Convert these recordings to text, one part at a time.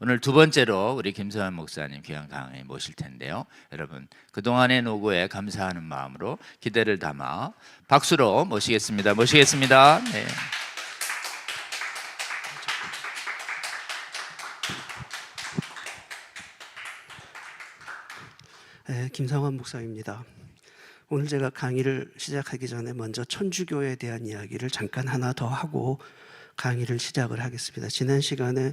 오늘 두 번째로 우리 김성환 목사님 귀한 강의 모실 텐데요. 여러분 그동안의 노고에 감사하는 마음으로 기대를 담아 박수로 모시겠습니다. 네. 네, 김성환 목사입니다. 오늘 제가 강의를 시작하기 전에 먼저 천주교에 대한 이야기를 잠깐 하나 더 하고 강의를 시작을 하겠습니다. 지난 시간에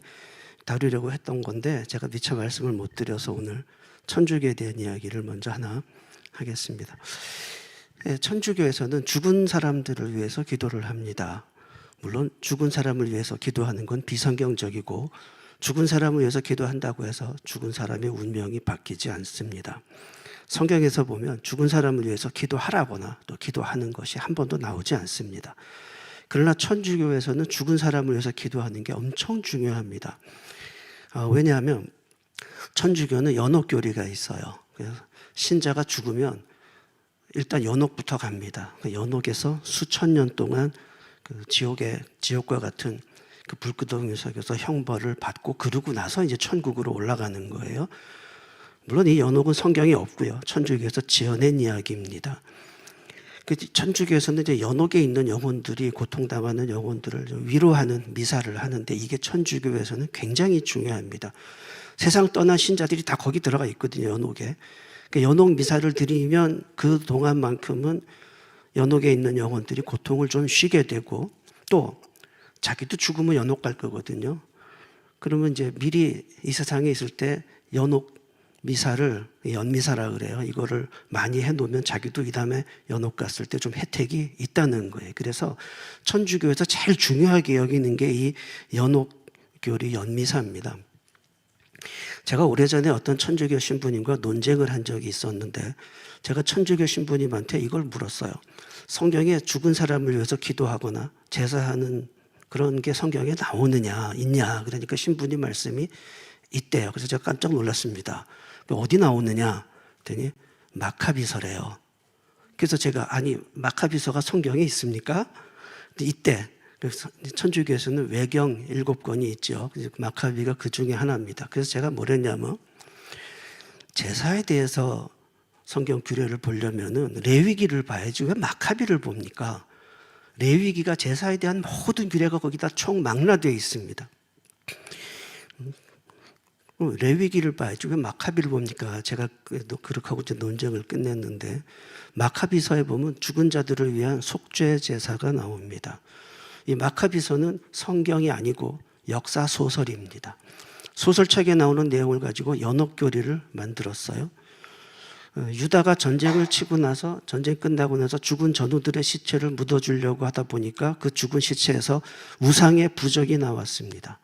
다루려고 했던 건데 제가 미처 말씀을 못 드려서 오늘 천주교에 대한 이야기를 먼저 하나 하겠습니다. 천주교에서는 죽은 사람들을 위해서 기도를 합니다. 물론 죽은 사람을 위해서 기도하는 건 비성경적이고 죽은 사람을 위해서 기도한다고 해서 죽은 사람의 운명이 바뀌지 않습니다. 성경에서 보면 죽은 사람을 위해서 기도하라거나 또 기도하는 것이 한 번도 나오지 않습니다. 그러나 천주교에서는 죽은 사람을 위해서 기도하는 게 엄청 중요합니다. 왜냐하면 천주교는 연옥교리가 있어요. 그래서 신자가 죽으면 일단 연옥부터 갑니다. 연옥에서 수천 년 동안 그 지옥과 같은 그 불구덩이 속에서 형벌을 받고 그러고 나서 이제 천국으로 올라가는 거예요. 물론 이 연옥은 성경에 없고요. 천주교에서 지어낸 이야기입니다. 천주교에서는 이제 연옥에 있는 영혼들이 고통당하는 영혼들을 위로하는 미사를 하는데 이게 천주교에서는 굉장히 중요합니다. 세상 떠난 신자들이 다 거기 들어가 있거든요. 연옥에. 연옥 미사를 드리면 그 동안만큼은 연옥에 있는 영혼들이 고통을 좀 쉬게 되고 또 자기도 죽으면 연옥 갈 거거든요. 그러면 이제 미리 이 세상에 있을 때 연옥 미사를 연미사라 그래요. 이거를 많이 해놓으면 자기도 이 다음에 연옥 갔을 때 좀 혜택이 있다는 거예요. 그래서 천주교에서 제일 중요하게 여기는 게 이 연옥교리 연미사입니다. 제가 오래전에 어떤 천주교 신부님과 논쟁을 한 적이 있었는데 제가 천주교 신부님한테 이걸 물었어요. 성경에 죽은 사람을 위해서 기도하거나 제사하는 그런 게 성경에 나오느냐 있냐. 그러니까 신부님 말씀이 있대요. 그래서 제가 깜짝 놀랐습니다. 어디 나오느냐 했더니 마카비서래요. 그래서 제가 아니 마카비서가 성경에 있습니까? 근데 이때 천주교에서는 외경 7권이 있죠. 마카비가 그 중에 하나입니다. 그래서 제가 뭘 했냐면 제사에 대해서 성경 규례를 보려면은 레위기를 봐야지 왜 마카비를 봅니까? 레위기가 제사에 대한 모든 규례가 거기다 총 망라되어 있습니다. 레위기를 봐야지 왜 마카비를 봅니까? 제가 그렇게 하고 이제 논쟁을 끝냈는데 마카비서에 보면 죽은 자들을 위한 속죄 제사가 나옵니다. 이 마카비서는 성경이 아니고 역사 소설입니다. 소설책에 나오는 내용을 가지고 연옥교리를 만들었어요. 유다가 전쟁을 치고 나서 전쟁 끝나고 나서 죽은 전우들의 시체를 묻어주려고 하다 보니까 그 죽은 시체에서 우상의 부적이 나왔습니다.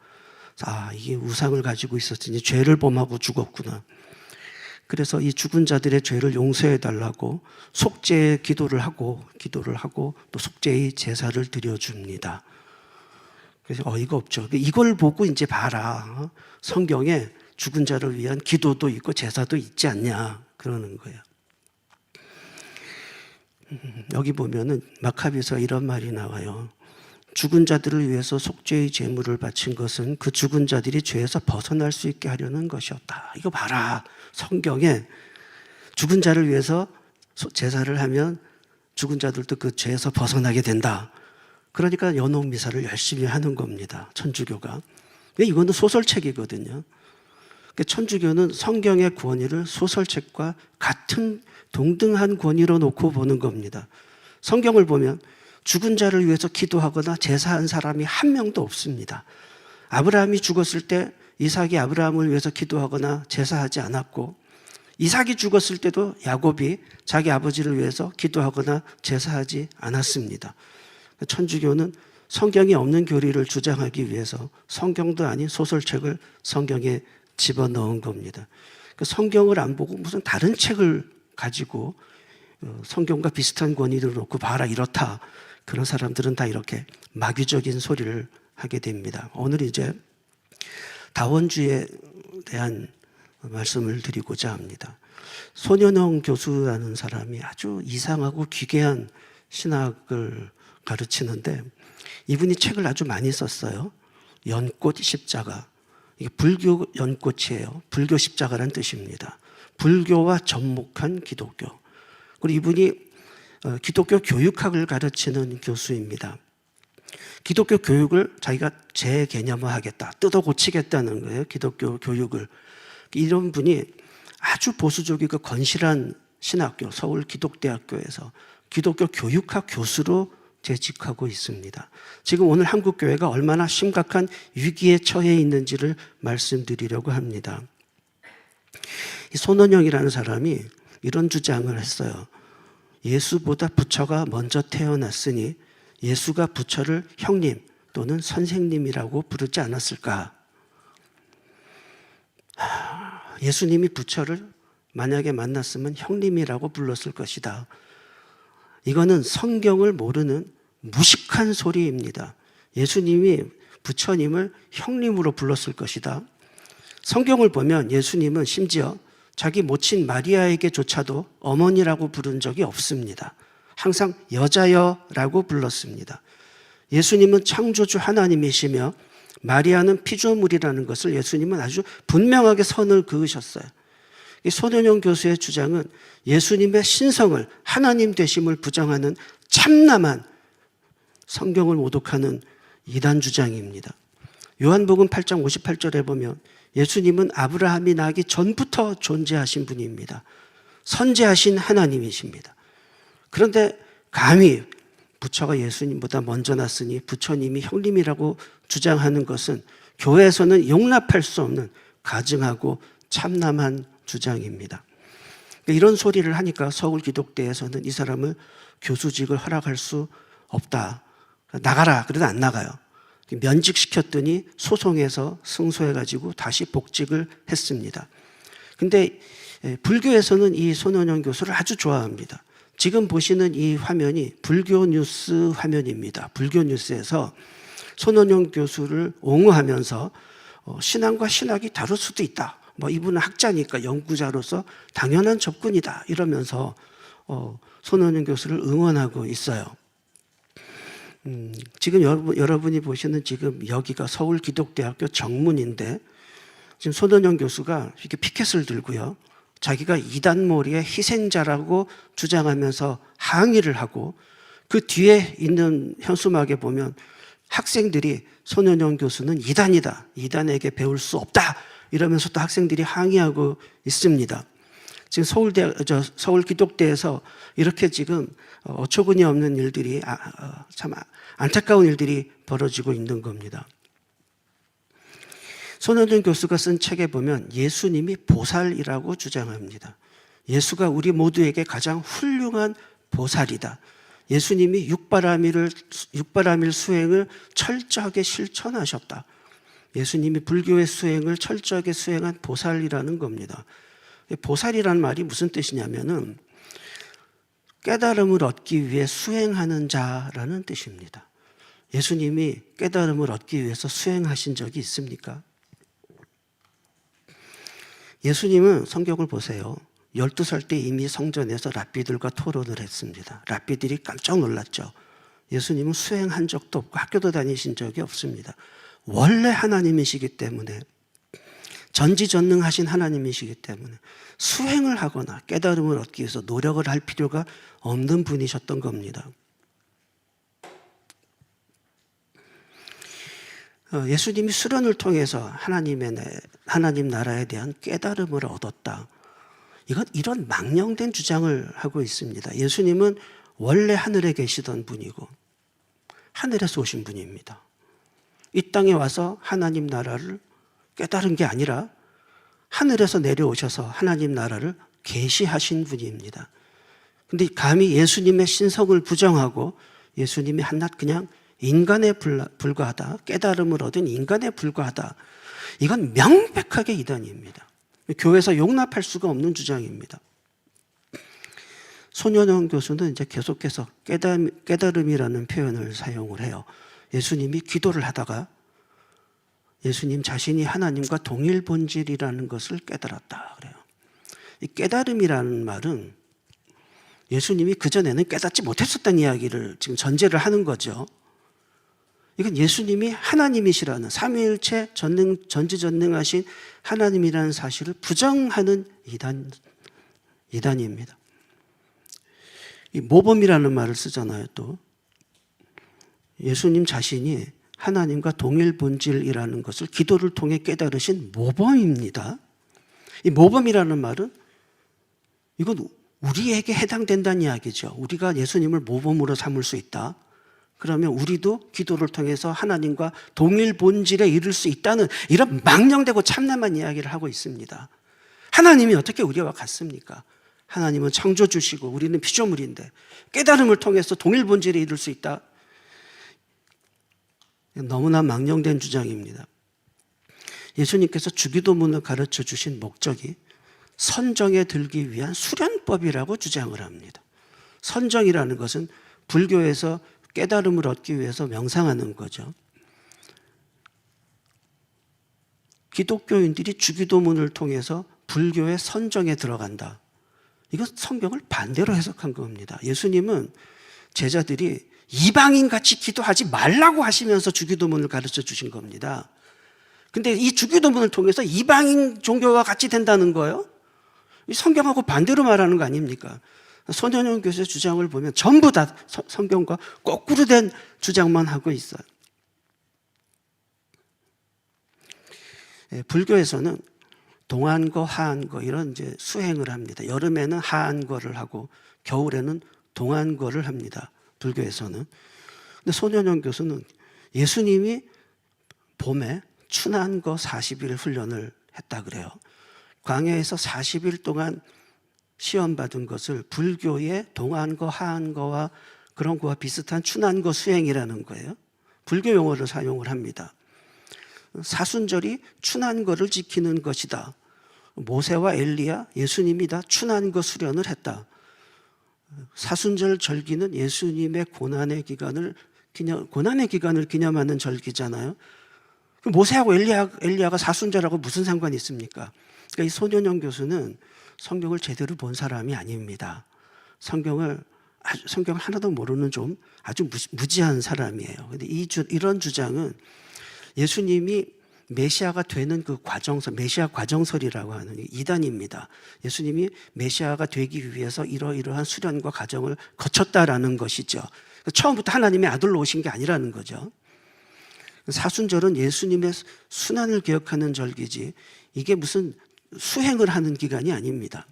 이게 우상을 가지고 있었으니 죄를 범하고 죽었구나. 그래서 이 죽은 자들의 죄를 용서해 달라고 속죄의 기도를 하고 또 속죄의 제사를 드려줍니다. 그래서 어이가 없죠. 이걸 보고 이제 봐라. 성경에 죽은 자를 위한 기도도 있고 제사도 있지 않냐 그러는 거예요. 여기 보면은 마카비서 이런 말이 나와요. 죽은 자들을 위해서 속죄의 제물을 바친 것은 그 죽은 자들이 죄에서 벗어날 수 있게 하려는 것이었다. 이거 봐라. 성경에 죽은 자를 위해서 제사를 하면 죽은 자들도 그 죄에서 벗어나게 된다. 그러니까 연옥 미사를 열심히 하는 겁니다. 천주교가. 이거는 소설책이거든요. 천주교는 성경의 권위를 소설책과 같은 동등한 권위로 놓고 보는 겁니다. 성경을 보면 죽은 자를 위해서 기도하거나 제사한 사람이 한 명도 없습니다. 아브라함이 죽었을 때 이삭이 아브라함을 위해서 기도하거나 제사하지 않았고 이삭이 죽었을 때도 야곱이 자기 아버지를 위해서 기도하거나 제사하지 않았습니다. 천주교는 성경이 없는 교리를 주장하기 위해서 성경도 아닌 소설책을 성경에 집어넣은 겁니다. 성경을 안 보고 무슨 다른 책을 가지고 성경과 비슷한 권위를 놓고 봐라 이렇다. 그런 사람들은 다 이렇게 마귀적인 소리를 하게 됩니다. 오늘 이제 다원주의에 대한 말씀을 드리고자 합니다. 손현영 교수라는 사람이 아주 이상하고 기괴한 신학을 가르치는데 이분이 책을 아주 많이 썼어요. 연꽃 십자가. 이게 불교 연꽃이에요. 불교 십자가란 뜻입니다. 불교와 접목한 기독교. 그리고 이분이 기독교 교육학을 가르치는 교수입니다. 기독교 교육을 자기가 재개념화하겠다, 뜯어 고치겠다는 거예요. 기독교 교육을. 이런 분이 아주 보수적이고 건실한 신학교, 서울 기독대학교에서 기독교 교육학 교수로 재직하고 있습니다. 지금 오늘 한국교회가 얼마나 심각한 위기에 처해 있는지를 말씀드리려고 합니다. 이 손원영이라는 사람이 이런 주장을 했어요. 예수보다 부처가 먼저 태어났으니 예수가 부처를 형님 또는 선생님이라고 부르지 않았을까? 예수님이 부처를 만약에 만났으면 형님이라고 불렀을 것이다. 이거는 성경을 모르는 무식한 소리입니다. 예수님이 부처님을 형님으로 불렀을 것이다. 성경을 보면 예수님은 심지어 자기 모친 마리아에게조차도 어머니라고 부른 적이 없습니다. 항상 여자여라고 불렀습니다. 예수님은 창조주 하나님이시며 마리아는 피조물이라는 것을 예수님은 아주 분명하게 선을 그으셨어요. 이 손원영 교수의 주장은 예수님의 신성을, 하나님 되심을 부정하는 참남한 성경을 모독하는 이단 주장입니다. 요한복음 8장 58절에 보면 예수님은 아브라함이 나기 전부터 존재하신 분입니다. 선재하신 하나님이십니다. 그런데 감히 부처가 예수님보다 먼저 났으니 부처님이 형님이라고 주장하는 것은 교회에서는 용납할 수 없는 가증하고 참남한 주장입니다. 이런 소리를 하니까 서울 기독대에서는 이 사람을 교수직을 허락할 수 없다. 나가라. 그래도 안 나가요. 면직시켰더니 소송에서 승소해가지고 다시 복직을 했습니다. 근데 불교에서는 이 손원영 교수를 아주 좋아합니다. 지금 보시는 이 화면이 불교 뉴스 화면입니다. 불교 뉴스에서 손원영 교수를 옹호하면서 신앙과 신학이 다를 수도 있다. 이분은 학자니까 연구자로서 당연한 접근이다. 이러면서 손원영 교수를 응원하고 있어요. 지금 여러분이 보시는 지금 여기가 서울 기독대학교 정문인데 지금 손원영 교수가 이렇게 피켓을 들고요. 자기가 이단몰이의 희생자라고 주장하면서 항의를 하고 그 뒤에 있는 현수막에 보면 학생들이 손원영 교수는 이단이다. 이단에게 배울 수 없다. 이러면서 또 학생들이 항의하고 있습니다. 지금 서울 기독대에서 이렇게 지금 어처구니 없는 일들이 참 안타까운 일들이 벌어지고 있는 겁니다. 손원영 교수가 쓴 책에 보면 예수님이 보살이라고 주장합니다. 예수가 우리 모두에게 가장 훌륭한 보살이다. 예수님이 육바라밀 수행을 철저하게 실천하셨다. 예수님이 불교의 수행을 철저하게 수행한 보살이라는 겁니다. 보살이라는 말이 무슨 뜻이냐면은 깨달음을 얻기 위해 수행하는 자라는 뜻입니다. 예수님이 깨달음을 얻기 위해서 수행하신 적이 있습니까? 예수님은 성경을 보세요. 12살 때 이미 성전에서 랍비들과 토론을 했습니다. 랍비들이 깜짝 놀랐죠. 예수님은 수행한 적도 없고 학교도 다니신 적이 없습니다. 원래 하나님이시기 때문에 전지전능하신 하나님이시기 때문에 수행을 하거나 깨달음을 얻기 위해서 노력을 할 필요가 없는 분이셨던 겁니다. 예수님이 수련을 통해서 하나님 나라에 대한 깨달음을 얻었다. 이런 망령된 주장을 하고 있습니다. 예수님은 원래 하늘에 계시던 분이고 하늘에서 오신 분입니다. 이 땅에 와서 하나님 나라를 깨달은 게 아니라 하늘에서 내려오셔서 하나님 나라를 계시하신 분입니다. 근데 감히 예수님의 신성을 부정하고 예수님이 한낱 그냥 인간에 불과하다, 깨달음을 얻은 인간에 불과하다. 이건 명백하게 이단입니다. 교회에서 용납할 수가 없는 주장입니다. 손원영 교수는 이제 계속해서 깨달음이라는 표현을 사용을 해요. 예수님이 기도를 하다가 예수님 자신이 하나님과 동일 본질이라는 것을 깨달았다 그래요. 이 깨달음이라는 말은 예수님이 그전에는 깨닫지 못했었다는 이야기를 지금 전제를 하는 거죠. 이건 예수님이 하나님이시라는 삼위일체 전지전능하신 하나님이라는 사실을 부정하는 이단입니다. 이 모범이라는 말을 쓰잖아요. 또 예수님 자신이 하나님과 동일 본질이라는 것을 기도를 통해 깨달으신 모범입니다. 이 모범이라는 말은 이건 우리에게 해당된다는 이야기죠. 우리가 예수님을 모범으로 삼을 수 있다. 그러면 우리도 기도를 통해서 하나님과 동일 본질에 이를 수 있다는 이런 망령되고 참남한 이야기를 하고 있습니다. 하나님이 어떻게 우리와 같습니까? 하나님은 창조주시고 우리는 피조물인데 깨달음을 통해서 동일 본질에 이를 수 있다. 너무나 망령된 주장입니다. 예수님께서 주기도문을 가르쳐 주신 목적이 선정에 들기 위한 수련법이라고 주장을 합니다. 선정이라는 것은 불교에서 깨달음을 얻기 위해서 명상하는 거죠. 기독교인들이 주기도문을 통해서 불교의 선정에 들어간다. 이거 성경을 반대로 해석한 겁니다. 예수님은 제자들이 이방인같이 기도하지 말라고 하시면서 주기도문을 가르쳐 주신 겁니다. 근데 이 주기도문을 통해서 이방인 종교와 같이 된다는 거예요? 이 성경하고 반대로 말하는 거 아닙니까? 손현영 교수의 주장을 보면 전부 다 성경과 거꾸로 된 주장만 하고 있어요. 불교에서는 동안거, 하안거 이런 이제 수행을 합니다. 여름에는 하안거를 하고 겨울에는 동안거를 합니다. 불교에서는. 근데 손현영 교수는 예수님이 봄에 춘안거 40일 훈련을 했다 그래요. 광야에서 40일 동안 시험 받은 것을 불교의 동안거, 하안거와 그런 거와 비슷한 춘안거 수행이라는 거예요. 불교 용어를 사용을 합니다. 사순절이 춘안거를 지키는 것이다. 모세와 엘리야, 예수님이 다 춘안거 수련을 했다. 사순절 절기는 예수님의 고난의 기간을 기념하는 절기잖아요. 모세하고 엘리야가 사순절하고 무슨 상관이 있습니까? 그러니까 이 손현영 교수는 성경을 제대로 본 사람이 아닙니다. 성경을 하나도 모르는 좀 아주 무지한 사람이에요. 근데 이런 주장은 예수님이 메시아가 되는 그 과정설, 메시아 과정설이라고 하는 이단입니다. 예수님이 메시아가 되기 위해서 이러이러한 수련과 과정을 거쳤다라는 것이죠. 처음부터 하나님의 아들로 오신 게 아니라는 거죠. 사순절은 예수님의 순환을 기억하는 절기지 이게 무슨 수행을 하는 기간이 아닙니다.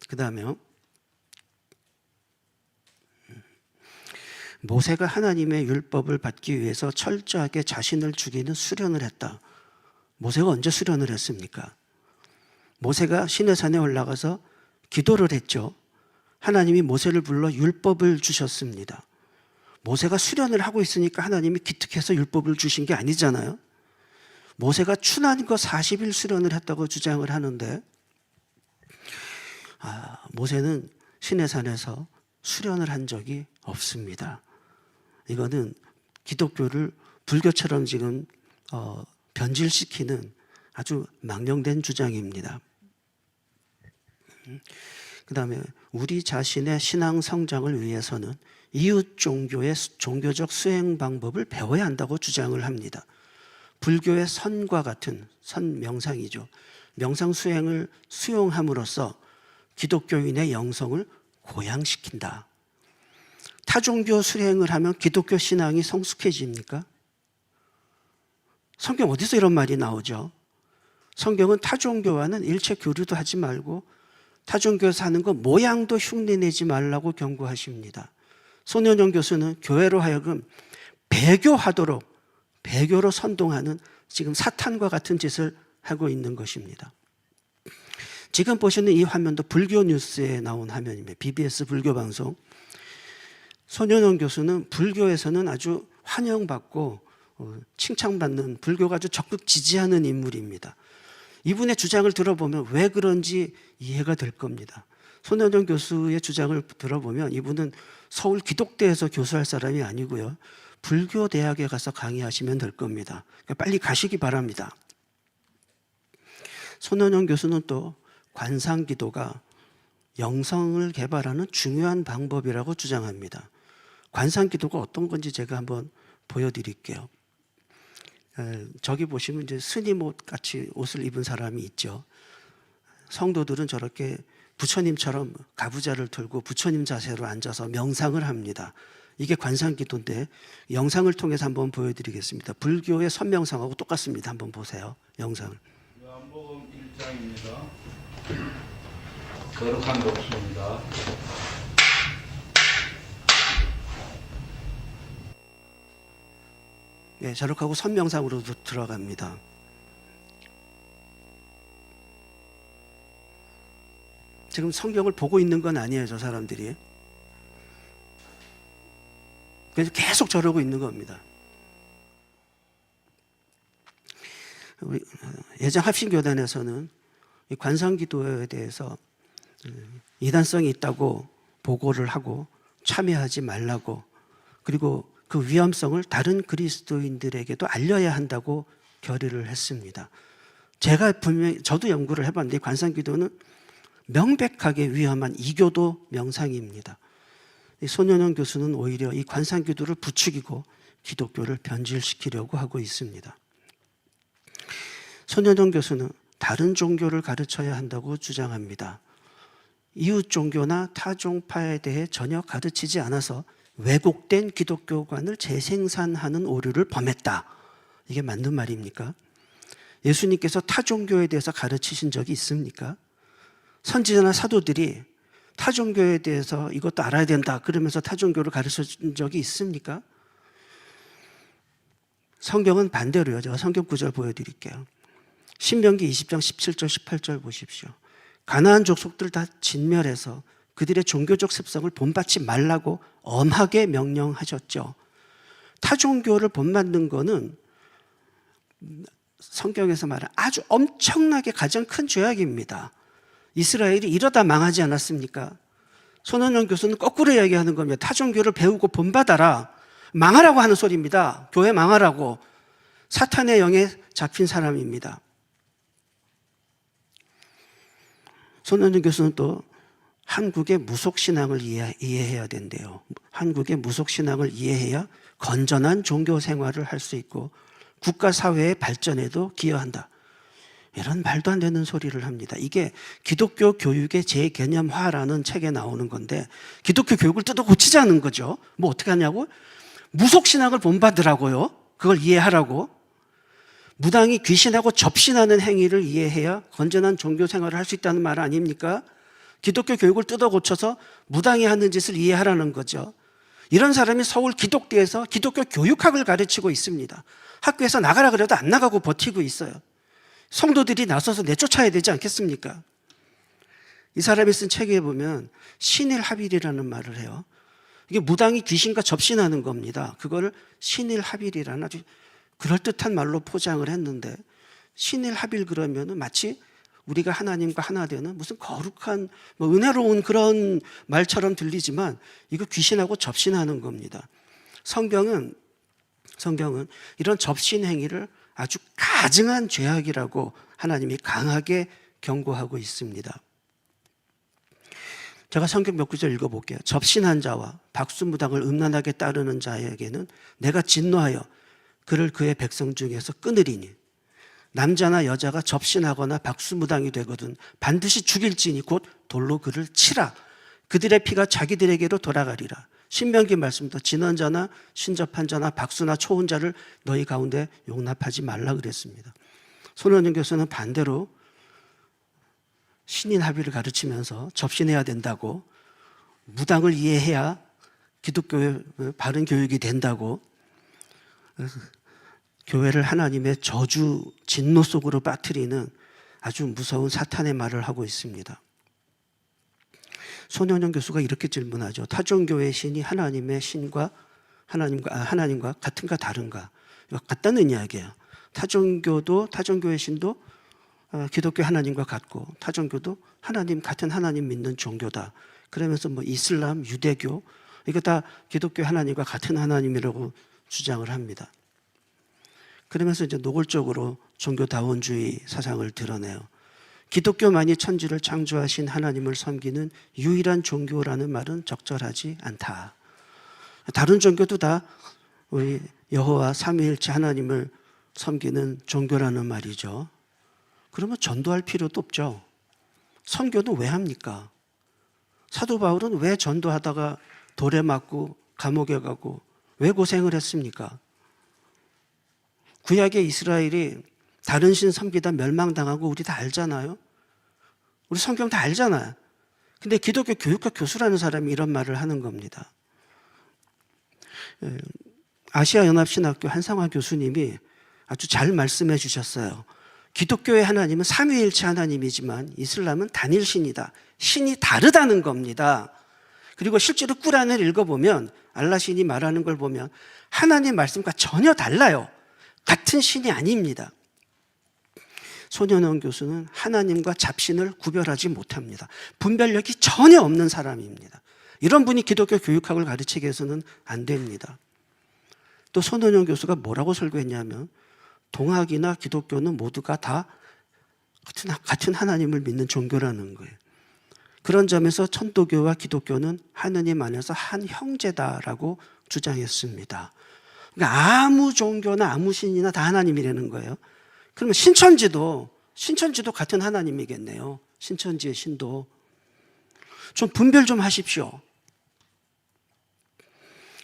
그 다음에 모세가 하나님의 율법을 받기 위해서 철저하게 자신을 죽이는 수련을 했다. 모세가 언제 수련을 했습니까? 모세가 시내산에 올라가서 기도를 했죠. 하나님이 모세를 불러 율법을 주셨습니다. 모세가 수련을 하고 있으니까 하나님이 기특해서 율법을 주신 게 아니잖아요. 모세가 춘안거 40일 수련을 했다고 주장을 하는데 모세는 시내산에서 수련을 한 적이 없습니다. 이거는 기독교를 불교처럼 지금 변질시키는 아주 망령된 주장입니다. 그 다음에 우리 자신의 신앙 성장을 위해서는 이웃 종교의 종교적 수행 방법을 배워야 한다고 주장을 합니다. 불교의 선과 같은 선 명상이죠. 명상 수행을 수용함으로써 기독교인의 영성을 고양시킨다. 타종교 수행을 하면 기독교 신앙이 성숙해집니까? 성경 어디서 이런 말이 나오죠? 성경은 타종교와는 일체 교류도 하지 말고 타종교에서 하는 거 모양도 흉내내지 말라고 경고하십니다. 손현영 교수는 교회로 하여금 배교하도록 배교로 선동하는 지금 사탄과 같은 짓을 하고 있는 것입니다. 지금 보시는 이 화면도 불교 뉴스에 나온 화면입니다. BBS 불교 방송. 손현영 교수는 불교에서는 아주 환영받고 칭찬받는 불교가 아주 적극 지지하는 인물입니다. 이분의 주장을 들어보면 왜 그런지 이해가 될 겁니다. 손현영 교수의 주장을 들어보면 이분은 서울 기독대에서 교수할 사람이 아니고요. 불교 대학에 가서 강의하시면 될 겁니다. 그러니까 빨리 가시기 바랍니다. 손현영 교수는 또 관상기도가 영성을 개발하는 중요한 방법이라고 주장합니다. 관상기도가 어떤 건지 제가 한번 보여드릴게요. 저기 보시면 이제 스님 옷 같이 옷을 입은 사람이 있죠. 성도들은 저렇게 부처님처럼 가부좌를 들고 부처님 자세로 앉아서 명상을 합니다. 이게 관상기도인데 영상을 통해서 한번 보여드리겠습니다. 불교의 선명상하고 똑같습니다. 한번 보세요. 영상을. 요한복음 1장입니다. 거룩한 독수입니다. 네, 저렇게 하고 선명상으로 들어갑니다. 지금 성경을 보고 있는 건 아니에요, 저 사람들이. 그래서 계속 저러고 있는 겁니다. 우리 예전 합신교단에서는 이 관상기도에 대해서 이단성이 있다고 보고를 하고 참여하지 말라고, 그리고 그 위험성을 다른 그리스도인들에게도 알려야 한다고 결의를 했습니다. 제가 분명히 저도 연구를 해봤는데 관상기도는 명백하게 위험한 이교도 명상입니다. 손현영 교수는 오히려 이 관상기도를 부추기고 기독교를 변질시키려고 하고 있습니다. 손현영 교수는 다른 종교를 가르쳐야 한다고 주장합니다. 이웃 종교나 타종파에 대해 전혀 가르치지 않아서 왜곡된 기독교관을 재생산하는 오류를 범했다. 이게 맞는 말입니까? 예수님께서 타종교에 대해서 가르치신 적이 있습니까? 선지자나 사도들이 타종교에 대해서 이것도 알아야 된다 그러면서 타종교를 가르쳐준 적이 있습니까? 성경은 반대로요. 제가 성경 구절 보여드릴게요. 신명기 20장 17절 18절 보십시오. 가나안 족속들 다 진멸해서 그들의 종교적 습성을 본받지 말라고 엄하게 명령하셨죠. 타종교를 본받는 거는 성경에서 말하는 아주 엄청나게 가장 큰 죄악입니다. 이스라엘이 이러다 망하지 않았습니까? 손원영 교수는 거꾸로 이야기하는 겁니다. 타종교를 배우고 본받아라. 망하라고 하는 소리입니다. 교회 망하라고. 사탄의 영에 잡힌 사람입니다. 손원영 교수는 또 한국의 무속신앙을 이해해야 된대요. 한국의 무속신앙을 이해해야 건전한 종교 생활을 할 수 있고 국가 사회의 발전에도 기여한다. 이런 말도 안 되는 소리를 합니다. 이게 기독교 교육의 재개념화라는 책에 나오는 건데 기독교 교육을 뜯어 고치자는 거죠. 뭐 어떻게 하냐고? 무속신앙을 본받으라고요. 그걸 이해하라고. 무당이 귀신하고 접신하는 행위를 이해해야 건전한 종교 생활을 할 수 있다는 말 아닙니까? 기독교 교육을 뜯어 고쳐서 무당이 하는 짓을 이해하라는 거죠. 이런 사람이 서울 기독대에서 기독교 교육학을 가르치고 있습니다. 학교에서 나가라 그래도 안 나가고 버티고 있어요. 성도들이 나서서 내쫓아야 되지 않겠습니까? 이 사람이 쓴 책에 보면 신일합일이라는 말을 해요. 이게 무당이 귀신과 접신하는 겁니다. 그거를 신일합일이라는 아주 그럴듯한 말로 포장을 했는데 신일합일 그러면은 마치 우리가 하나님과 하나 되는 무슨 거룩한 은혜로운 그런 말처럼 들리지만 이거 귀신하고 접신하는 겁니다. 성경은 이런 접신 행위를 아주 가증한 죄악이라고 하나님이 강하게 경고하고 있습니다. 제가 성경 몇 구절 읽어볼게요. 접신한 자와 박수무당을 음란하게 따르는 자에게는 내가 진노하여 그를 그의 백성 중에서 끊으리니 남자나 여자가 접신하거나 박수무당이 되거든 반드시 죽일지니 곧 돌로 그를 치라. 그들의 피가 자기들에게로 돌아가리라. 신명기 말씀도 진언자나 신접한 자나 박수나 초혼자를 너희 가운데 용납하지 말라 그랬습니다. 손원영 교수는 반대로 신인합의를 가르치면서 접신해야 된다고, 무당을 이해해야 기독교의 바른 교육이 된다고, 교회를 하나님의 저주 진노 속으로 빠뜨리는 아주 무서운 사탄의 말을 하고 있습니다. 손현영 교수가 이렇게 질문하죠. 타종교의 신이 하나님의 신과 하나님과 같은가 다른가? 같다는 이야기예요. 타종교의 신도 기독교 하나님과 같고 타종교도 같은 하나님 믿는 종교다. 그러면서 이슬람, 유대교 이거 다 기독교 하나님과 같은 하나님이라고 주장을 합니다. 그러면서 이제 노골적으로 종교다원주의 사상을 드러내요. 기독교만이 천지를 창조하신 하나님을 섬기는 유일한 종교라는 말은 적절하지 않다. 다른 종교도 다 우리 여호와 삼위일체 하나님을 섬기는 종교라는 말이죠. 그러면 전도할 필요도 없죠. 선교는 왜 합니까? 사도 바울은 왜 전도하다가 돌에 맞고 감옥에 가고 왜 고생을 했습니까? 구약의 이스라엘이 다른 신 섬기다 멸망당하고 우리 다 알잖아요. 우리 성경 다 알잖아요. 근데 기독교 교육학 교수라는 사람이 이런 말을 하는 겁니다. 아시아연합신학교 한상화 교수님이 아주 잘 말씀해 주셨어요. 기독교의 하나님은 삼위일체 하나님이지만 이슬람은 단일신이다. 신이 다르다는 겁니다. 그리고 실제로 꾸란을 읽어보면 알라 신이 말하는 걸 보면 하나님 말씀과 전혀 달라요. 같은 신이 아닙니다. 손현원 교수는 하나님과 잡신을 구별하지 못합니다. 분별력이 전혀 없는 사람입니다. 이런 분이 기독교 교육학을 가르치게 해서는 안 됩니다. 또 손현원 교수가 뭐라고 설교했냐면 동학이나 기독교는 모두가 다 같은 하나님을 믿는 종교라는 거예요. 그런 점에서 천도교와 기독교는 하느님 안에서 한 형제다라고 주장했습니다. 그러니까 아무 종교나 아무 신이나 다 하나님이라는 거예요. 그러면 신천지도 같은 하나님이겠네요. 신천지의 신도. 좀 분별 좀 하십시오.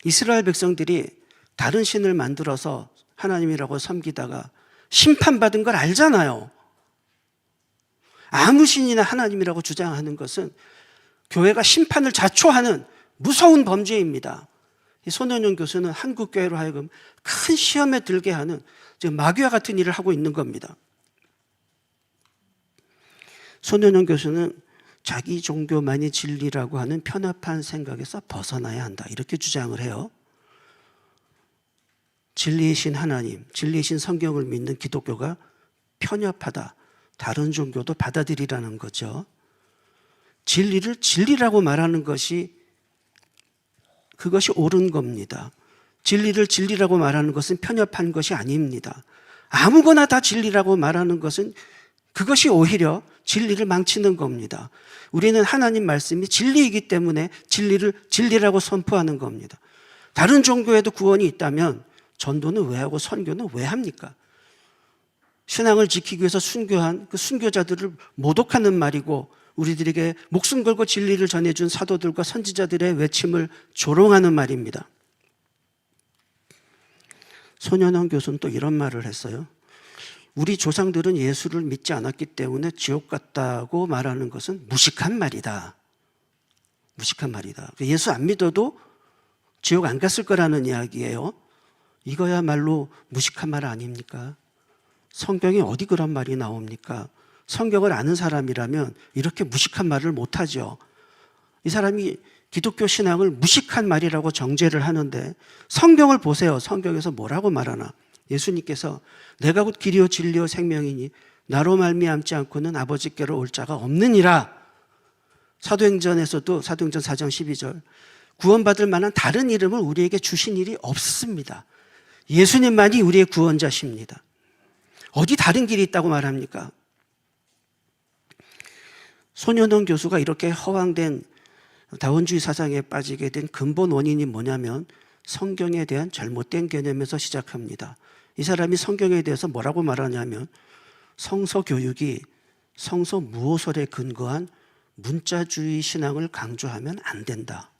이스라엘 백성들이 다른 신을 만들어서 하나님이라고 섬기다가 심판받은 걸 알잖아요. 아무 신이나 하나님이라고 주장하는 것은 교회가 심판을 자초하는 무서운 범죄입니다. 손현영 교수는 한국교회로 하여금 큰 시험에 들게 하는 마귀와 같은 일을 하고 있는 겁니다. 손현영 교수는 자기 종교만이 진리라고 하는 편협한 생각에서 벗어나야 한다, 이렇게 주장을 해요. 진리이신 하나님, 진리이신 성경을 믿는 기독교가 편협하다, 다른 종교도 받아들이라는 거죠. 진리를 진리라고 말하는 그것이 옳은 겁니다. 진리를 진리라고 말하는 것은 편협한 것이 아닙니다. 아무거나 다 진리라고 말하는 것은 그것이 오히려 진리를 망치는 겁니다. 우리는 하나님 말씀이 진리이기 때문에 진리를 진리라고 선포하는 겁니다. 다른 종교에도 구원이 있다면 전도는 왜 하고 선교는 왜 합니까? 신앙을 지키기 위해서 순교한 그 순교자들을 모독하는 말이고, 우리들에게 목숨 걸고 진리를 전해준 사도들과 선지자들의 외침을 조롱하는 말입니다. 손현원 교수는 또 이런 말을 했어요. 우리 조상들은 예수를 믿지 않았기 때문에 지옥 갔다고 말하는 것은 무식한 말이다. 무식한 말이다. 예수 안 믿어도 지옥 안 갔을 거라는 이야기예요. 이거야말로 무식한 말 아닙니까? 성경에 어디 그런 말이 나옵니까? 성경을 아는 사람이라면 이렇게 무식한 말을 못하죠. 이 사람이 기독교 신앙을 무식한 말이라고 정죄를 하는데 성경을 보세요. 성경에서 뭐라고 말하나? 예수님께서 내가 곧 길이요 진리요 생명이니 나로 말미암지 않고는 아버지께로 올 자가 없느니라. 사도행전에서도 사도행전 4장 12절 구원받을 만한 다른 이름을 우리에게 주신 일이 없습니다. 예수님만이 우리의 구원자십니다. 어디 다른 길이 있다고 말합니까? 손현원 교수가 이렇게 허황된 다원주의 사상에 빠지게 된 근본 원인이 뭐냐면 성경에 대한 잘못된 개념에서 시작합니다. 이 사람이 성경에 대해서 뭐라고 말하냐면 성서 교육이 성서 무호설에 근거한 문자주의 신앙을 강조하면 안 된다.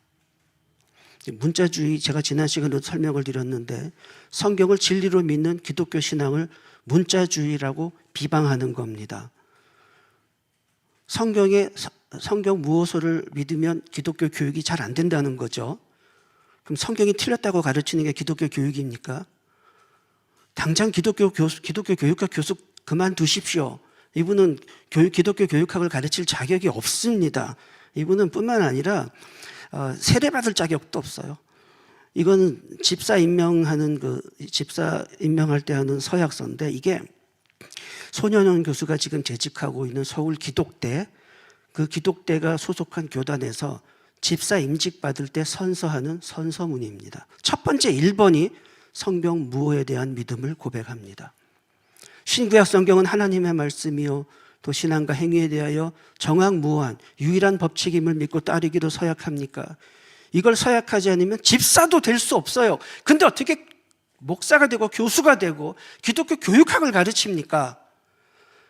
문자주의, 제가 지난 시간에도 설명을 드렸는데 성경을 진리로 믿는 기독교 신앙을 문자주의라고 비방하는 겁니다. 성경 무호설을 믿으면 기독교 교육이 잘 안 된다는 거죠. 그럼 성경이 틀렸다고 가르치는 게 기독교 교육입니까? 당장 기독교 교육학 교수 그만두십시오. 이분은 기독교 교육학을 가르칠 자격이 없습니다. 이분은 뿐만 아니라 세례받을 자격도 없어요. 이거는 집사 임명할 때 하는 서약서인데 이게 손현원 교수가 지금 재직하고 있는 서울 기독대, 그 기독대가 소속한 교단에서 집사 임직 받을 때 선서하는 선서문입니다. 첫 번째 1번이 성경 무호에 대한 믿음을 고백합니다. 신구약 성경은 하나님의 말씀이요 또 신앙과 행위에 대하여 정확무호한 유일한 법칙임을 믿고 따르기로 서약합니까? 이걸 서약하지 않으면 집사도 될 수 없어요. 근데 어떻게 목사가 되고 교수가 되고 기독교 교육학을 가르칩니까?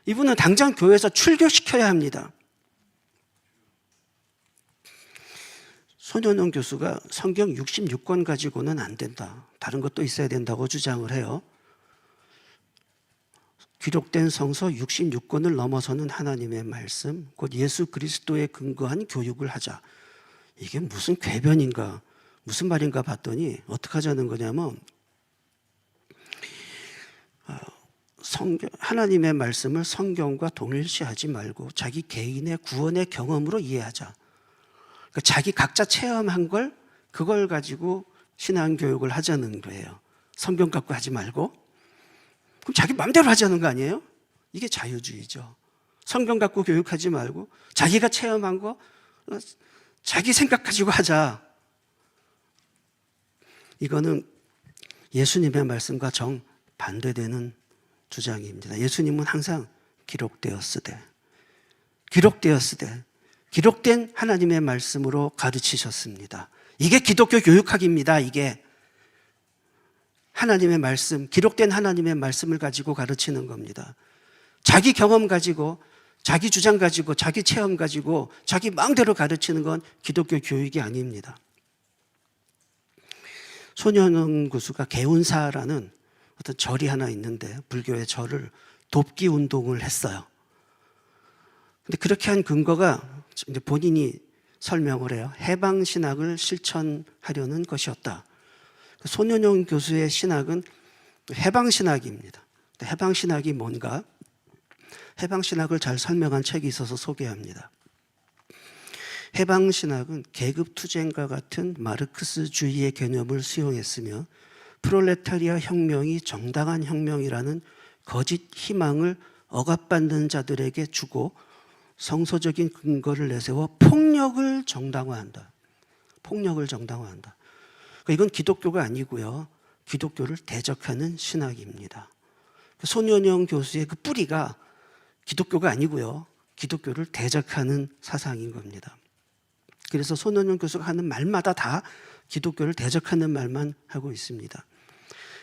이분은 당장 교회에서 출교시켜야 합니다. 손현웅 교수가 성경 66권 가지고는 안 된다, 다른 것도 있어야 된다고 주장을 해요. 기록된 성서 66권을 넘어서는 하나님의 말씀, 곧 예수 그리스도에 근거한 교육을 하자. 이게 무슨 궤변인가, 무슨 말인가 봤더니 어떻게 하자는 거냐면, 하나님의 말씀을 성경과 동일시하지 말고 자기 개인의 구원의 경험으로 이해하자. 그러니까 자기 각자 체험한 걸, 그걸 가지고 신앙교육을 하자는 거예요. 성경 갖고 하지 말고. 그럼 자기 마음대로 하자는 거 아니에요? 이게 자유주의죠. 성경 갖고 교육하지 말고 자기가 체험한 거 자기 생각 가지고 하자. 이거는 예수님의 말씀과 정반대되는 주장입니다. 예수님은 항상 기록되었으되 기록된 하나님의 말씀으로 가르치셨습니다. 이게 기독교 교육학입니다. 이게 하나님의 말씀, 기록된 하나님의 말씀을 가지고 가르치는 겁니다. 자기 경험 가지고, 자기 주장 가지고, 자기 체험 가지고 자기 마음대로 가르치는 건 기독교 교육이 아닙니다. 손현웅 교수가 개운사라는 어떤 절이 하나 있는데, 불교의 절을 돕기 운동을 했어요. 근데 그렇게 한 근거가 이제 본인이 설명을 해요. 해방신학을 실천하려는 것이었다. 손현웅 교수의 신학은 해방신학입니다. 해방신학이 뭔가? 해방신학을 잘 설명한 책이 있어서 소개합니다. 해방신학은 계급투쟁과 같은 마르크스주의의 개념을 수용했으며 프롤레타리아 혁명이 정당한 혁명이라는 거짓 희망을 억압받는 자들에게 주고 성서적인 근거를 내세워 폭력을 정당화한다. 폭력을 정당화한다. 이건 기독교가 아니고요, 기독교를 대적하는 신학입니다. 손현웅 교수의 그 뿌리가 기독교가 아니고요, 기독교를 대적하는 사상인 겁니다. 그래서 손현웅 교수가 하는 말마다 다 기독교를 대적하는 말만 하고 있습니다.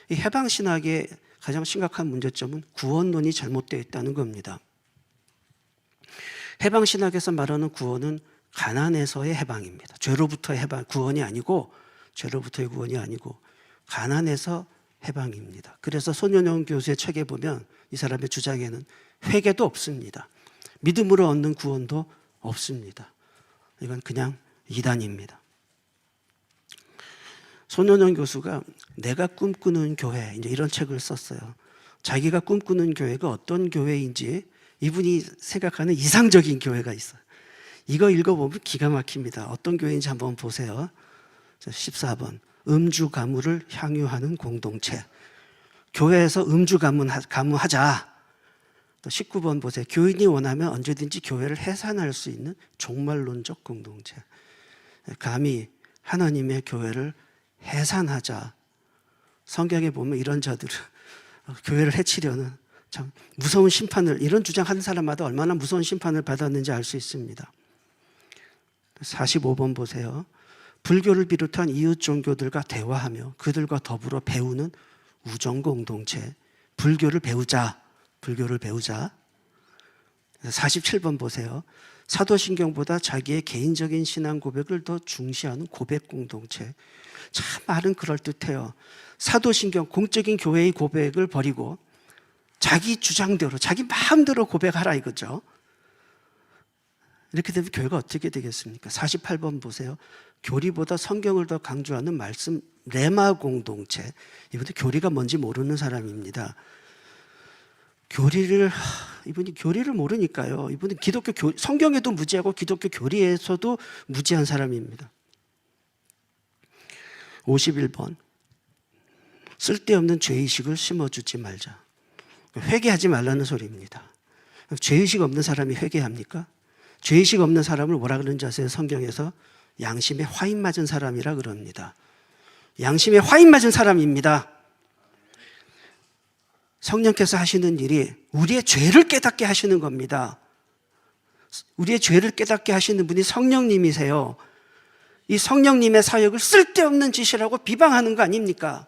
이 해방신학의 가장 심각한 문제점은 구원론이 잘못되어 있다는 겁니다. 해방신학에서 말하는 구원은 가난에서의 해방입니다. 죄로부터의 해방, 구원이 아니고, 죄로부터의 구원이 아니고 가난에서 해방입니다. 그래서 손현웅 교수의 책에 보면 이 사람의 주장에는 회개도 없습니다. 믿음으로 얻는 구원도 없습니다. 이건 그냥 이단입니다. 손현웅 교수가 내가 꿈꾸는 교회, 이제 이런 책을 썼어요. 자기가 꿈꾸는 교회가 어떤 교회인지 이분이 생각하는 이상적인 교회가 있어요. 이거 읽어보면 기가 막힙니다. 어떤 교회인지 한번 보세요. 14번, 음주 가무를 향유하는 공동체. 교회에서 음주 가무하자. 또 19번 보세요. 교인이 원하면 언제든지 교회를 해산할 수 있는 종말론적 공동체. 감히 하나님의 교회를 해산하자. 성경에 보면 이런 자들은 교회를 해치려는 참 무서운 심판을, 이런 주장하는 사람마다 얼마나 무서운 심판을 받았는지 알 수 있습니다. 45번 보세요. 불교를 비롯한 이웃 종교들과 대화하며 그들과 더불어 배우는 우정 공동체. 불교를 배우자. 47번 보세요. 사도신경보다 자기의 개인적인 신앙 고백을 더 중시하는 고백 공동체. 참 말은 그럴듯해요. 사도신경, 공적인 교회의 고백을 버리고 자기 주장대로, 자기 마음대로 고백하라 이거죠. 이렇게 되면 교회가 어떻게 되겠습니까? 48번 보세요. 교리보다 성경을 더 강조하는 말씀 레마 공동체. 이분도 교리가 뭔지 모르는 사람입니다. 이분이 교리를 모르니까요. 이분은 기독교 성경에도 무지하고 기독교 교리에서도 무지한 사람입니다. 51번. 쓸데없는 죄의식을 심어주지 말자. 회개하지 말라는 소리입니다. 죄의식 없는 사람이 회개합니까? 죄의식 없는 사람을 뭐라 그러는지 아세요? 성경에서 양심에 화인 맞은 사람이라 그럽니다. 양심에 화인 맞은 사람입니다. 성령께서 하시는 일이 우리의 죄를 깨닫게 하시는 겁니다. 우리의 죄를 깨닫게 하시는 분이 성령님이세요. 이 성령님의 사역을 쓸데없는 짓이라고 비방하는 거 아닙니까?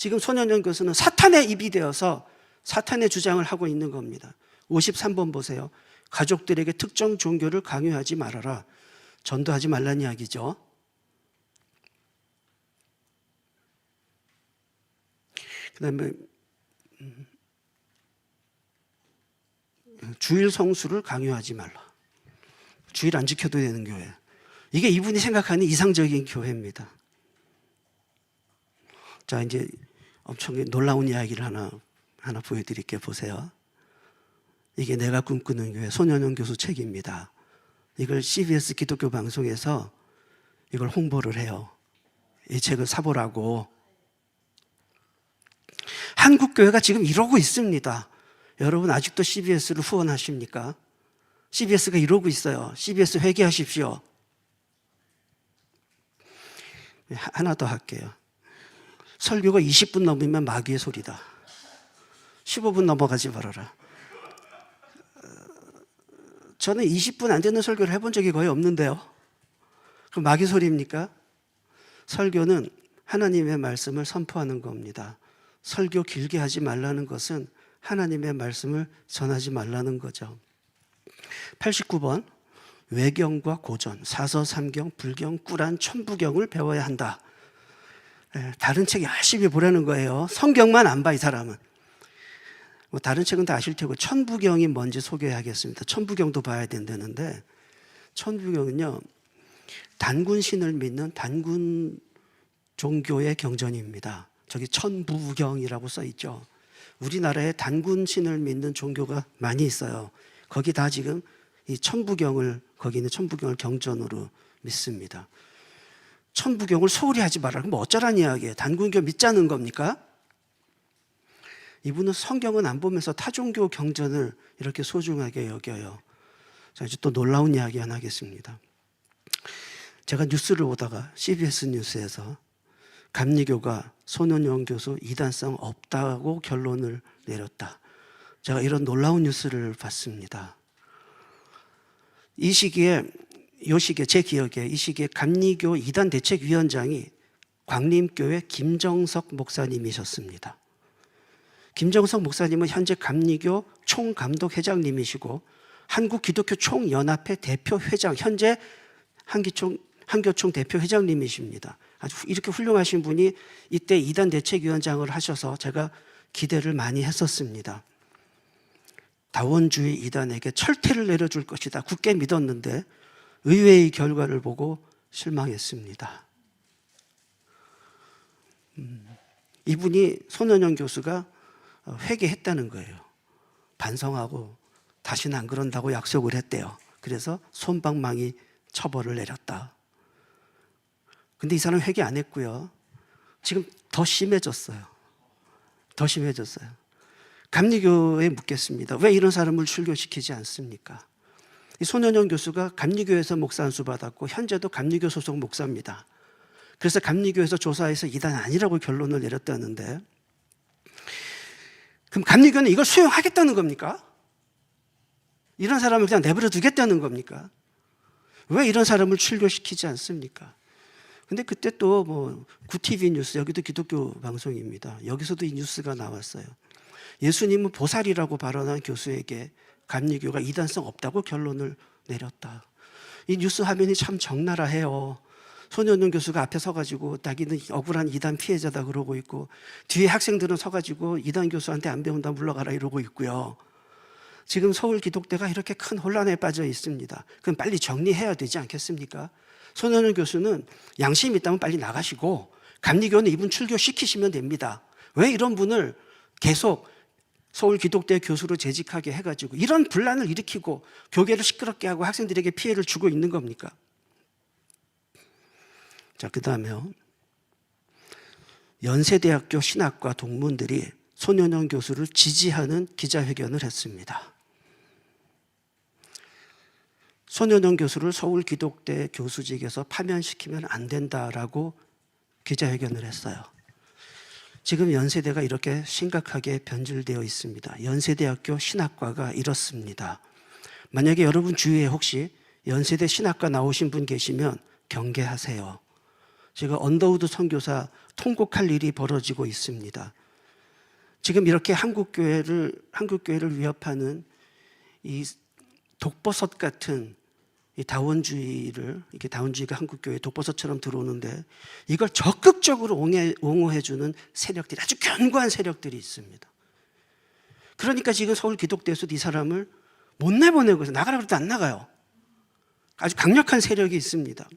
지금 손현영 교수는 사탄의 입이 되어서 사탄의 주장을 하고 있는 겁니다. 53번 보세요. 가족들에게 특정 종교를 강요하지 말아라. 전도하지 말라는 이야기죠. 그다음에 주일 성수를 강요하지 말라. 주일 안 지켜도 되는 교회. 이게 이분이 생각하는 이상적인 교회입니다. 자, 이제 엄청 놀라운 이야기를 하나 보여드릴게요. 보세요. 이게 내가 꿈꾸는 교회 손현영 교수 책입니다. 이걸 CBS 기독교 방송에서 이걸 홍보를 해요. 이 책을 사보라고. 한국 교회가 지금 이러고 있습니다. 여러분 아직도 CBS를 후원하십니까? CBS가 이러고 있어요. CBS 회개하십시오. 하나 더 할게요. 설교가 20분 넘으면 마귀의 소리다. 15분 넘어가지 말아라. 저는 20분 안 되는 설교를 해본 적이 거의 없는데요. 그럼 마귀 소리입니까? 설교는 하나님의 말씀을 선포하는 겁니다. 설교 길게 하지 말라는 것은 하나님의 말씀을 전하지 말라는 거죠. 89번 외경과 고전, 사서, 삼경, 불경, 꾸란, 천부경을 배워야 한다. 다른 책 열심히 보라는 거예요. 성경만 안 봐, 이 사람은. 뭐 다른 책은 다 아실 테고 천부경이 뭔지 소개하겠습니다. 천부경도 봐야 된다는데 천부경은요 단군신을 믿는 단군 종교의 경전입니다. 저기 천부경이라고 써 있죠. 우리나라에 단군신을 믿는 종교가 많이 있어요. 거기 다 지금 이 천부경을 거기 있는 천부경을 경전으로 믿습니다. 천부경을 소홀히 하지 말라. 그럼 어쩌란 이야기예요? 단군교 믿자는 겁니까? 이분은 성경은 안 보면서 타종교 경전을 이렇게 소중하게 여겨요. 자, 이제 또 놀라운 이야기 하나 하겠습니다. 제가 뉴스를 보다가 CBS 뉴스에서 감리교가 손현영 교수 이단성 없다고 결론을 내렸다. 제가 이런 놀라운 뉴스를 봤습니다. 이 시기에 제 기억에 이 시기에 감리교 이단 대책위원장이 광림교회 김정석 목사님이셨습니다. 김정석 목사님은 현재 감리교 총감독회장님이시고 한국기독교총연합회 대표회장, 현재 한교총 대표회장님이십니다. 아주 이렇게 훌륭하신 분이 이때 이단 대책위원장을 하셔서 제가 기대를 많이 했었습니다. 다원주의 이단에게 철퇴를 내려줄 것이다. 굳게 믿었는데 의외의 결과를 보고 실망했습니다. 이분이 손현영 교수가 회개했다는 거예요. 반성하고 다시는 안 그런다고 약속을 했대요. 그래서 솜방망이 처벌을 내렸다. 근데 이 사람 회개 안 했고요. 지금 더 심해졌어요. 더 심해졌어요. 감리교에 묻겠습니다. 왜 이런 사람을 출교시키지 않습니까? 이 손현영 교수가 감리교에서 목사 안수 받았고 현재도 감리교 소속 목사입니다. 그래서 감리교에서 조사해서 이단 아니라고 결론을 내렸다는데 그럼 감리교는 이걸 수용하겠다는 겁니까? 이런 사람을 그냥 내버려 두겠다는 겁니까? 왜 이런 사람을 출교시키지 않습니까? 근데 그때 또 뭐 구티비 뉴스, 여기도 기독교 방송입니다. 여기서도 이 뉴스가 나왔어요. 예수님은 보살이라고 발언한 교수에게 감리교가 이단성 없다고 결론을 내렸다. 이 뉴스 화면이 참 적나라해요. 손현영 교수가 앞에 서가지고 자기는 억울한 이단 피해자다 그러고 있고 뒤에 학생들은 서가지고 이단 교수한테 안 배운다 물러가라 이러고 있고요. 지금 서울기독대가 이렇게 큰 혼란에 빠져 있습니다. 그럼 빨리 정리해야 되지 않겠습니까? 손현영 교수는 양심이 있다면 빨리 나가시고 감리교는 이분 출교시키시면 됩니다. 왜 이런 분을 계속 서울기독대 교수로 재직하게 해가지고 이런 분란을 일으키고 교계를 시끄럽게 하고 학생들에게 피해를 주고 있는 겁니까? 자, 그 다음에요. 연세대학교 신학과 동문들이 손현영 교수를 지지하는 기자회견을 했습니다. 손현영 교수를 서울기독대 교수직에서 파면시키면 안 된다라고 기자회견을 했어요. 지금 연세대가 이렇게 심각하게 변질되어 있습니다. 연세대학교 신학과가 이렇습니다. 만약에 여러분 주위에 혹시 연세대 신학과 나오신 분 계시면 경계하세요. 지금 언더우드 선교사 통곡할 일이 벌어지고 있습니다. 지금 이렇게 한국교회를 위협하는 이 독버섯 같은 이 다원주의를, 이렇게 다원주의가 한국교회에 독버섯처럼 들어오는데 이걸 적극적으로 옹호해주는 세력들이, 아주 견고한 세력들이 있습니다. 그러니까 지금 서울 기독교에서도 이 사람을 못 내보내고 있어요. 나가라 그래도 안 나가요. 아주 강력한 세력이 있습니다.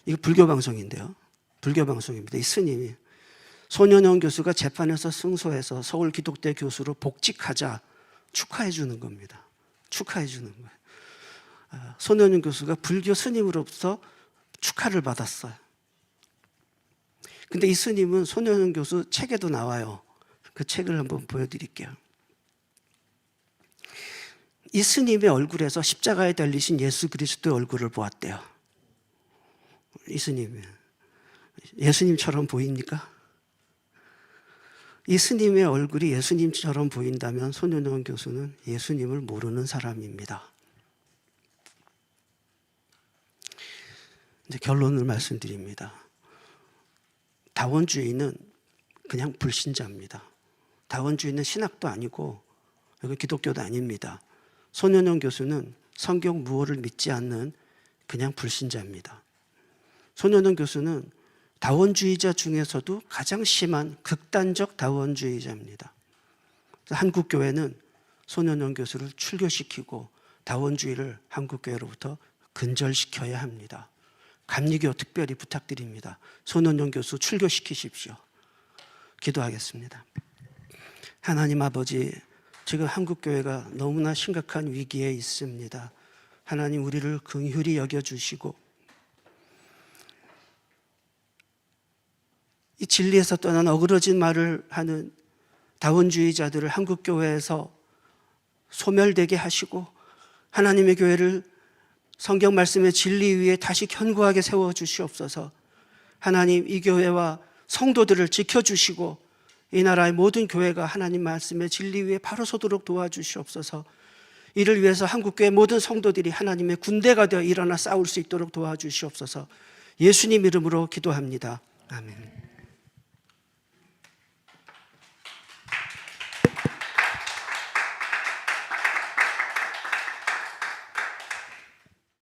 이거 불교 방송인데요. 불교 방송입니다. 이 스님이 손현영 교수가 재판에서 승소해서 서울 기독대 교수로 복직하자 축하해 주는 겁니다. 축하해 주는 거예요. 손현영 교수가 불교 스님으로부터 축하를 받았어요. 근데 이 스님은 손현영 교수 책에도 나와요. 그 책을 한번 보여드릴게요. 이 스님의 얼굴에서 십자가에 달리신 예수 그리스도의 얼굴을 보았대요. 이 스님이 예수님처럼 보입니까? 이 스님의 얼굴이 예수님처럼 보인다면 손현영 교수는 예수님을 모르는 사람입니다. 이제 결론을 말씀드립니다. 다원주의는 그냥 불신자입니다. 다원주의는 신학도 아니고 여기 기독교도 아닙니다. 손현영 교수는 성경 무어를 믿지 않는 그냥 불신자입니다. 손현영 교수는 다원주의자 중에서도 가장 심한 극단적 다원주의자입니다. 한국교회는 손현영 교수를 출교시키고 다원주의를 한국교회로부터 근절시켜야 합니다. 감리교 특별히 부탁드립니다. 손현영 교수 출교시키십시오. 기도하겠습니다. 하나님 아버지, 지금 한국교회가 너무나 심각한 위기에 있습니다. 하나님, 우리를 긍휼히 여겨주시고 이 진리에서 떠난 어그러진 말을 하는 다원주의자들을 한국교회에서 소멸되게 하시고 하나님의 교회를 성경 말씀의 진리 위에 다시 견고하게 세워주시옵소서. 하나님, 이 교회와 성도들을 지켜주시고 이 나라의 모든 교회가 하나님 말씀의 진리 위에 바로 서도록 도와주시옵소서. 이를 위해서 한국교회 모든 성도들이 하나님의 군대가 되어 일어나 싸울 수 있도록 도와주시옵소서. 예수님 이름으로 기도합니다. 아멘.